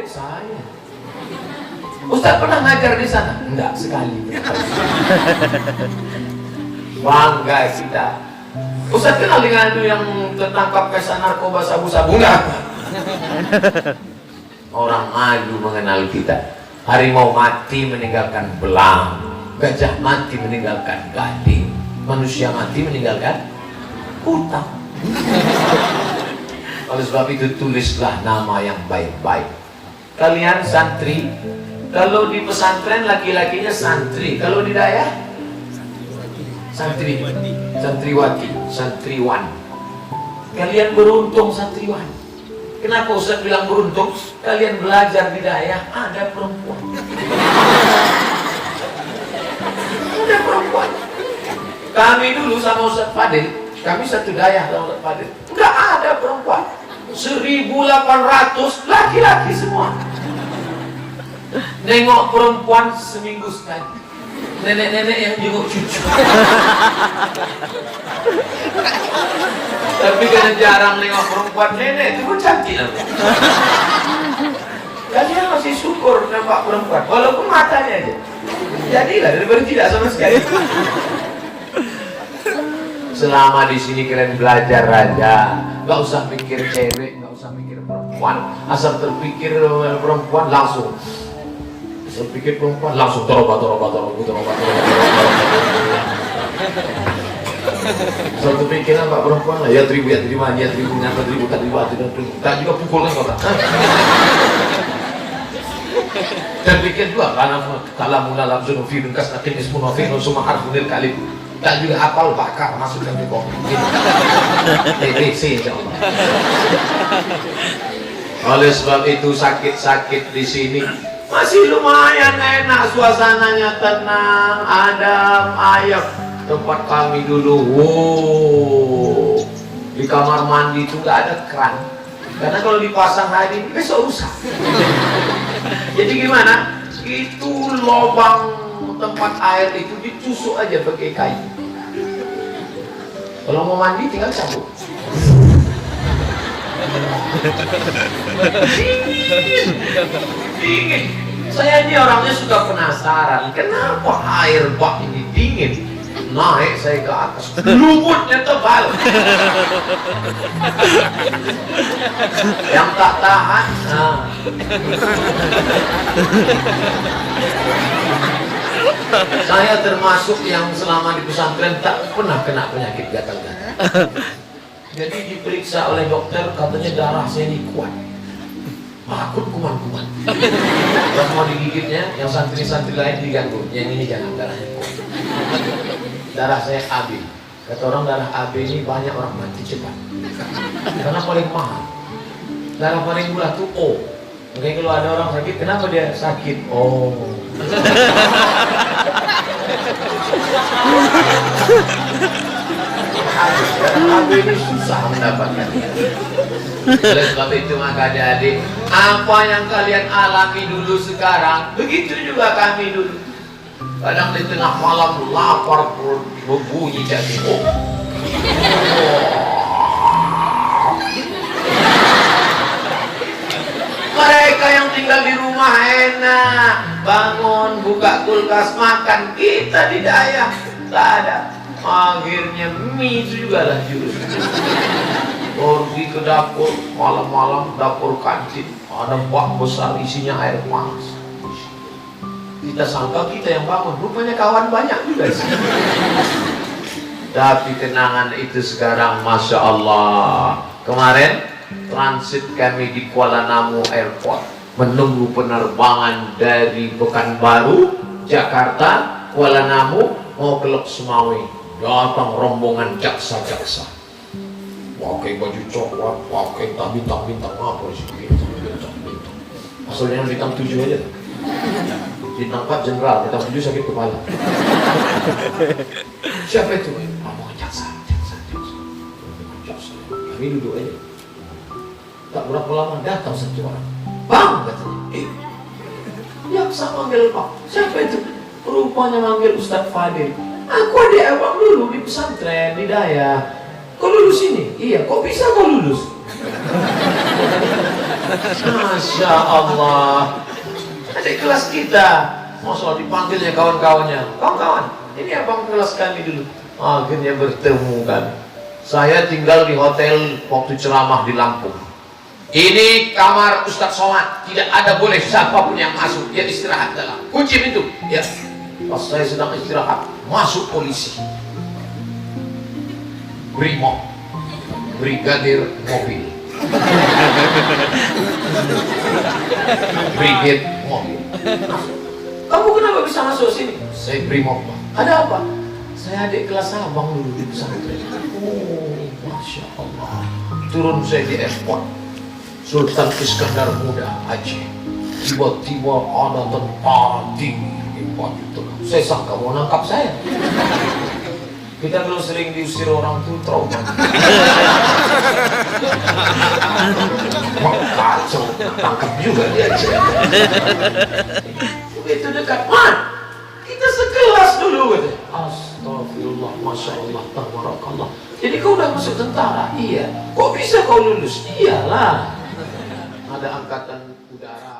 murid saya. Ustaz pernah ngajar di sana? Enggak, sekali. Bangga kita. Ustaz kenal dengan yang tertangkap kasus narkoba sabu-sabu? Enggak. Orang malu mengenal kita. Harimau mati meninggalkan belang, gajah mati meninggalkan gading, manusia mati meninggalkan hutang. Oleh sebab itu tulislah nama yang baik-baik. Kalian santri, kalau di pesantren laki-lakinya santri, kalau di daerah santri, santriwati, santriwan. Kalian beruntung santriwan. Kenapa Ustaz bilang beruntung? Kalian belajar di daerah ada perempuan. Ada perempuan. Kami dulu sama Ustaz Fadil, kami satu daerah sama Ustaz Fadil, enggak ada perempuan. 1.800 laki-laki semua. Nengok perempuan seminggu sekali. Nenek-nenek yang jenguk cucu. Tapi karena jarang nengok perempuan nenek itu pun cantik. Kalian masih syukur nampak perempuan, walaupun matanya aja. Jadilah daripada tidak sama sekali. Selama di sini kalian belajar aja, nggak usah pikir cewek, nggak usah mikir perempuan. Asal terpikir perempuan langsung. Asal pikir perempuan langsung tobat. Suatu pikiran Pak perempuan lah, ya tribu, nyata tribu, tak juga pukul kan orang. Dan pikir juga karena kalau mula langsung film kas akhir semua film semua harfunil kali, tak juga hafal bakar masukkan di kopi. TBC insyaallah. Oleh sebab itu sakit-sakit di sini masih lumayan enak, suasananya tenang, adem, ayem. Tempat kami dulu, di kamar mandi itu nggak ada keran, karena kalau dipasang hari ini besok rusak. Jadi gimana? Itu lubang tempat air itu ditusuk aja pakai kayu. Kalau mau mandi tinggal cabut. Dingin. Saya ini orangnya suka penasaran, kenapa air bak ini dingin? Naik saya ke atas, lumutnya tebal. Yang tak tahan, saya termasuk yang selama di pesantren tak pernah kena penyakit gatal-gatal. Jadi diperiksa oleh dokter, katanya darah saya ini kuat. Takut kuman-kuman. Pas mau digigitnya, yang santri-santri lain diganggu. Yang ini jangan, darahnya kuat. Darah saya AB. Kata orang darah AB ini banyak orang mati cepat. Karena paling mahal. Darah paling murah tuh O. Makanya kalau ada orang sakit, kenapa dia sakit? Oh. AB ini susah mendapatkan. Oleh sebab itu maka adik-adik, apa yang kalian alami dulu sekarang, begitu juga kami dulu. Kadang di tengah malam lapar berbunyi jadi mereka yang tinggal di rumah enak, bangun, buka kulkas, makan. Kita di daerah tak ada. Akhirnya mie itu juga lah jurus. Pergi ke dapur, malam-malam dapur kantin, ada bak besar isinya air panas. Kita sangka kita yang bangun, rupanya kawan banyak juga sih. Tapi kenangan itu sekarang Masya Allah. Kemarin transit kami di Kuala Namu Airport, menunggu penerbangan dari Pekanbaru, Jakarta, Kuala Namu, mau ke Lok Sumawe. Datang rombongan jaksa-jaksa, pakai baju coklat, pakai bintang-bintang apa sih? Bintang. Asalnya bintang 7 aja. Bintang 4 jenderal, bintang 7 sakit kepala. Siapa itu? Rombongan jaksa. Kami duduk aja. Tak berapa lama datang satu orang. Bang, katanya. Jaksa manggil Pak. Siapa itu? Rupanya manggil Ustaz Fadil. Aku adik abang dulu di pesantren di Daya. Kau lulus ini? Iya. Kok bisa kau lulus? Masya Allah. Ada kelas kita, masalah dipanggilnya kawan-kawannya, kawan-kawan, ini abang kelas kami dulu. Akhirnya bertemu kan. Saya tinggal di hotel waktu ceramah di Lampung. Ini kamar Ustadz Somad, tidak ada boleh siapapun yang masuk, dia istirahat dalam. Kunci pintu. Ya. Pas saya sedang istirahat, masuk polisi. Brimob, brigadir mobil. Brigade mobil. Kamu kenapa bisa masuk sini? Saya brimob, Pak. Ada apa? Saya adik kelas abang dulu di pesantren. Oh, Masya Allah. Turun saya di airport. Sultan Iskandar Muda Aceh. Tiba-tiba ada tentara tinggi di baju itu. Saya sangka mau nangkap saya. Kita kalau sering diusir orang tuh trauma. Kacau, tangkap juga dia. Begitu dekat, man, kita sekelas dulu gitu. Astagfirullah, Masya Allah, tabarakallah. Jadi kau udah masuk tentara? Iya. Kok bisa kau lulus? Iyalah. Ada angkatan udara.